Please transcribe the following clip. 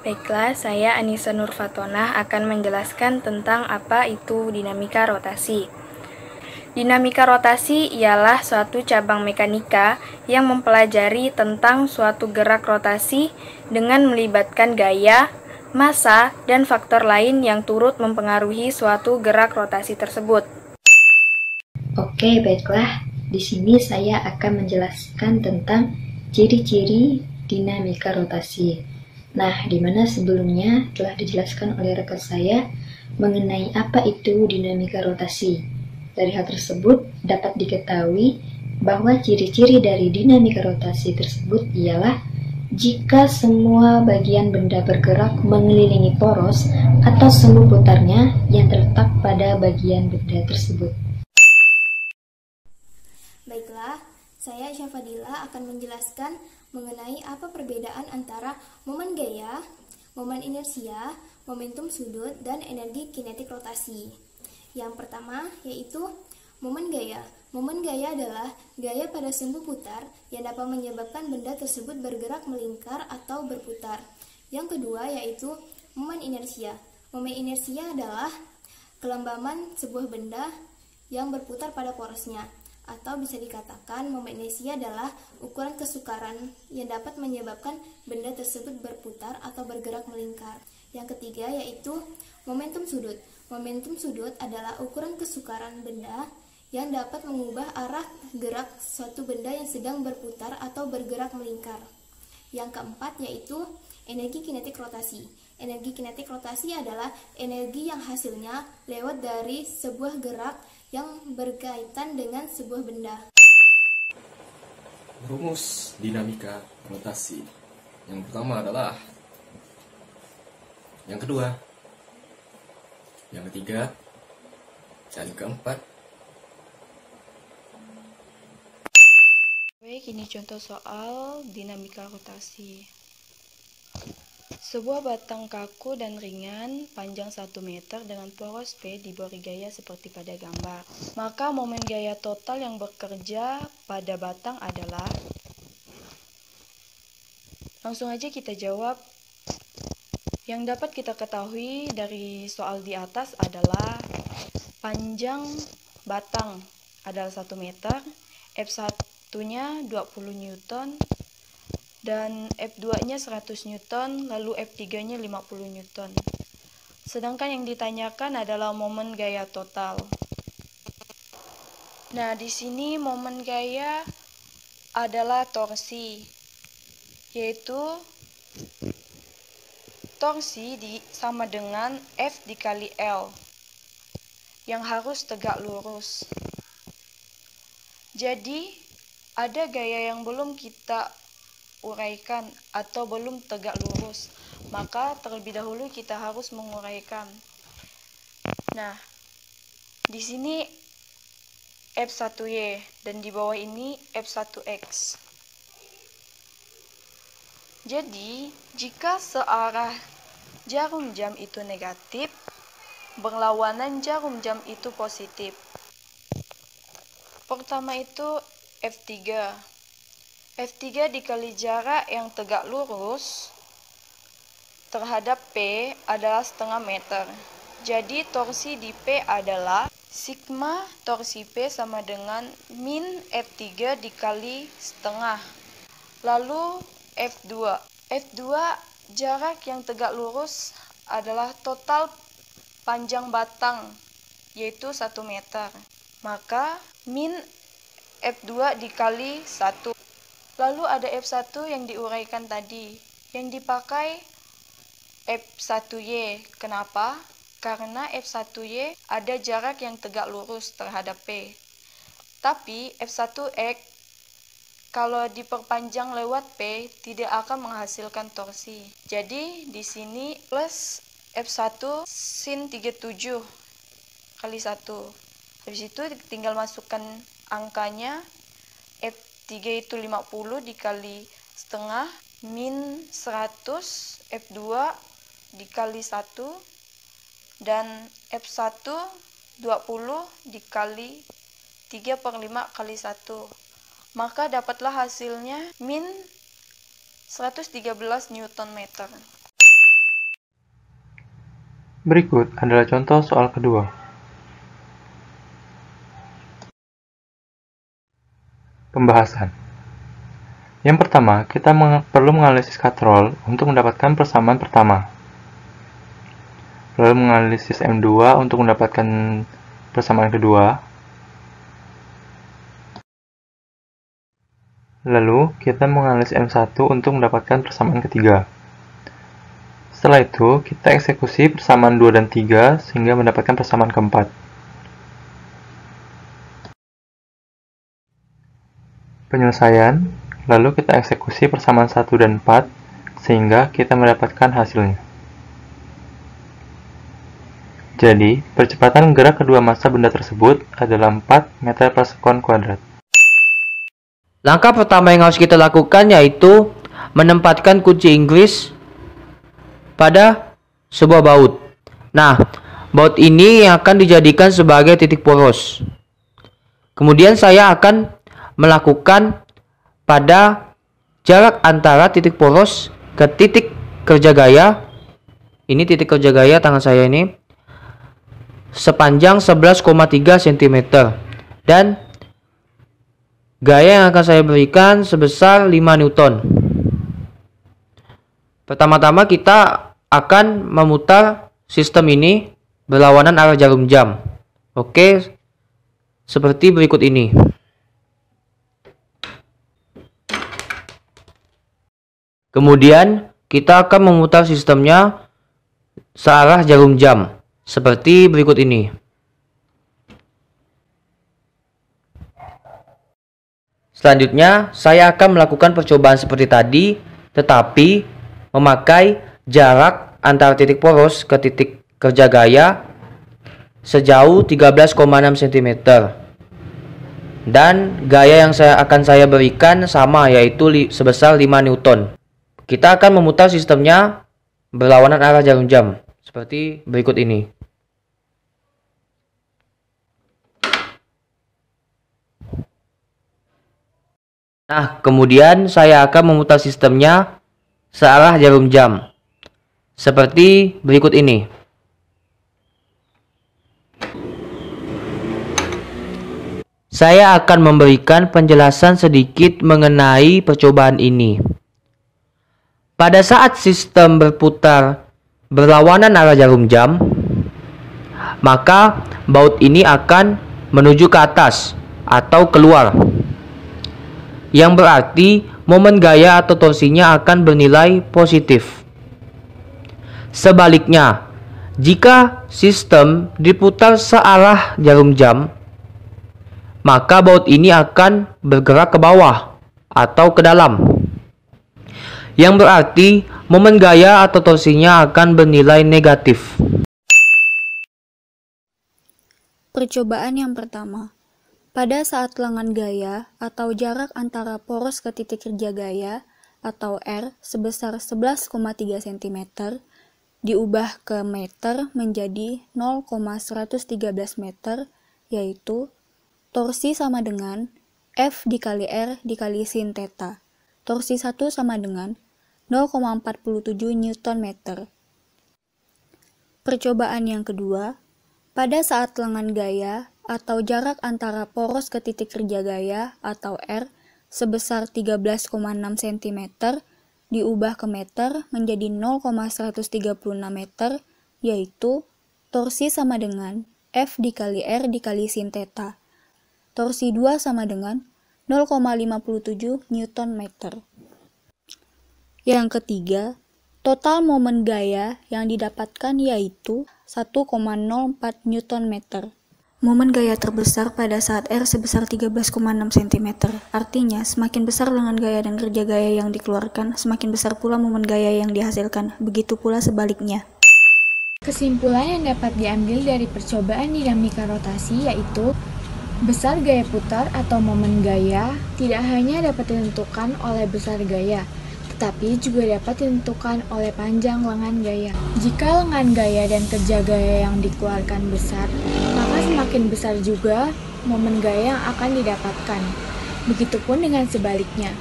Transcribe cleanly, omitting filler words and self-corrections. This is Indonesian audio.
Baiklah, saya Anissa Nurfatonah akan menjelaskan tentang apa itu dinamika rotasi. Dinamika rotasi ialah suatu cabang mekanika yang mempelajari tentang suatu gerak rotasi dengan melibatkan gaya, massa, dan faktor lain yang turut mempengaruhi suatu gerak rotasi tersebut. Oke, baiklah. Di sini saya akan menjelaskan tentang ciri-ciri dinamika rotasi. Nah, di mana sebelumnya telah dijelaskan oleh rekan saya mengenai apa itu dinamika rotasi. Dari hal tersebut dapat diketahui bahwa ciri-ciri dari dinamika rotasi tersebut ialah jika semua bagian benda bergerak mengelilingi poros atau semu putarnya yang terletak pada bagian benda tersebut. Baiklah, saya Syafadila akan menjelaskan mengenai apa perbedaan antara momen gaya, momen inersia, momentum sudut, dan energi kinetik rotasi. Yang pertama yaitu momen gaya. Momen gaya adalah gaya pada sumbu putar yang dapat menyebabkan benda tersebut bergerak melingkar atau berputar. Yang kedua yaitu momen inersia. Momen inersia adalah kelembaman sebuah benda yang berputar pada porosnya. Atau bisa dikatakan momen inersia adalah ukuran kesukaran yang dapat menyebabkan benda tersebut berputar atau bergerak melingkar. Yang ketiga yaitu momentum sudut. Momentum sudut adalah ukuran kesukaran benda yang dapat mengubah arah gerak suatu benda yang sedang berputar atau bergerak melingkar. Yang keempat yaitu energi kinetik rotasi. Energi kinetik rotasi adalah energi yang hasilnya lewat dari sebuah gerak yang berkaitan dengan sebuah benda. Rumus dinamika rotasi. Yang pertama adalah yang kedua, yang ketiga, dan keempat. Baik, ini contoh soal dinamika rotasi. Sebuah batang kaku dan ringan panjang 1 meter dengan poros P diberi gaya seperti pada gambar. Maka momen gaya total yang bekerja pada batang adalah... Langsung aja kita jawab. Yang dapat kita ketahui dari soal di atas adalah panjang batang adalah 1 meter, F1-nya 20 Newton, dan F2-nya 100 Newton, lalu F3-nya 50 Newton. Sedangkan yang ditanyakan adalah momen gaya total. Nah, di sini momen gaya adalah torsi, yaitu torsi sama dengan F dikali L, yang harus tegak lurus. Jadi, ada gaya yang belum kita uraikan atau belum tegak lurus, maka terlebih dahulu kita harus menguraikan. Nah, di sini F1Y dan di bawah ini F1X. Jadi, jika searah jarum jam itu negatif, berlawanan jarum jam itu positif. Pertama itu F3. F3 dikali jarak yang tegak lurus terhadap P adalah setengah meter. Jadi torsi di P adalah sigma torsi P sama dengan min F3 dikali setengah. Lalu F2. F2 jarak yang tegak lurus adalah total panjang batang, yaitu 1 meter. Maka min F2 dikali 1. Lalu ada F1 yang diuraikan tadi, yang dipakai F1Y. Kenapa? Karena F1Y ada jarak yang tegak lurus terhadap P. Tapi F1X kalau diperpanjang lewat P tidak akan menghasilkan torsi. Jadi di sini plus F1 sin 37 kali 1. Habis itu tinggal masukkan angkanya. F3 itu 50 dikali setengah min 100 F2 dikali 1 dan F1 20 dikali 3/5 kali 1. Maka dapatlah hasilnya min 113 Newton meter. Berikut adalah contoh soal kedua. Pembahasan. Yang pertama, kita perlu menganalisis katrol untuk mendapatkan persamaan pertama. Lalu menganalisis M2 untuk mendapatkan persamaan kedua. Lalu, kita menganalisis M1 untuk mendapatkan persamaan ketiga. Setelah itu, kita eksekusi persamaan 2 dan 3 sehingga mendapatkan persamaan keempat. Penyelesaian, lalu kita eksekusi persamaan 1 dan 4 sehingga kita mendapatkan hasilnya. Jadi, percepatan gerak kedua massa benda tersebut adalah 4 meter per sekon kuadrat. Langkah pertama yang harus kita lakukan yaitu menempatkan kunci Inggris pada sebuah baut. Nah, baut ini yang akan dijadikan sebagai titik poros. Kemudian saya akan melakukan pada jarak antara titik poros ke titik kerja gaya. Ini titik kerja gaya tangan saya ini sepanjang 11,3 cm dan gaya yang akan saya berikan sebesar 5 Newton. Pertama-tama kita akan memutar sistem ini berlawanan arah jarum jam. Oke, seperti berikut ini. Kemudian kita akan memutar sistemnya searah jarum jam, seperti berikut ini. Selanjutnya, saya akan melakukan percobaan seperti tadi, tetapi memakai jarak antara titik poros ke titik kerja gaya sejauh 13,6 cm. Dan gaya yang akan saya berikan sama, yaitu sebesar 5 Newton. Kita akan memutar sistemnya berlawanan arah jarum jam, seperti berikut ini. Nah, kemudian saya akan memutar sistemnya searah jarum jam, seperti berikut ini. Saya akan memberikan penjelasan sedikit mengenai percobaan ini. Pada saat sistem berputar berlawanan arah jarum jam, maka baut ini akan menuju ke atas atau keluar, yang berarti momen gaya atau torsinya akan bernilai positif. Sebaliknya, jika sistem diputar searah jarum jam, maka baut ini akan bergerak ke bawah atau ke dalam, yang berarti momen gaya atau torsinya akan bernilai negatif. Percobaan yang pertama. Pada saat lengan gaya atau jarak antara poros ke titik kerja gaya atau R sebesar 11,3 cm diubah ke meter menjadi 0,113 meter, yaitu torsi sama dengan F dikali R dikali sin theta. Torsi 1 sama dengan 0,47 Newton meter. Percobaan yang kedua, pada saat lengan gaya atau jarak antara poros ke titik kerja gaya atau R sebesar 13,6 cm diubah ke meter menjadi 0,136 meter, yaitu torsi sama dengan F dikali R dikali sin theta. Torsi 2 sama dengan 0,57 Newton meter. Yang ketiga, total momen gaya yang didapatkan yaitu 1,04 Newton meter. Momen gaya terbesar pada saat R sebesar 13,6 cm. Artinya, semakin besar lengan gaya dan kerja gaya yang dikeluarkan, semakin besar pula momen gaya yang dihasilkan. Begitu pula sebaliknya. Kesimpulan yang dapat diambil dari percobaan dinamika rotasi yaitu besar gaya putar atau momen gaya tidak hanya dapat ditentukan oleh besar gaya, tetapi juga dapat ditentukan oleh panjang lengan gaya. Jika lengan gaya dan kerja gaya yang dikeluarkan besar, maka semakin besar juga momen gaya yang akan didapatkan. Begitupun dengan sebaliknya.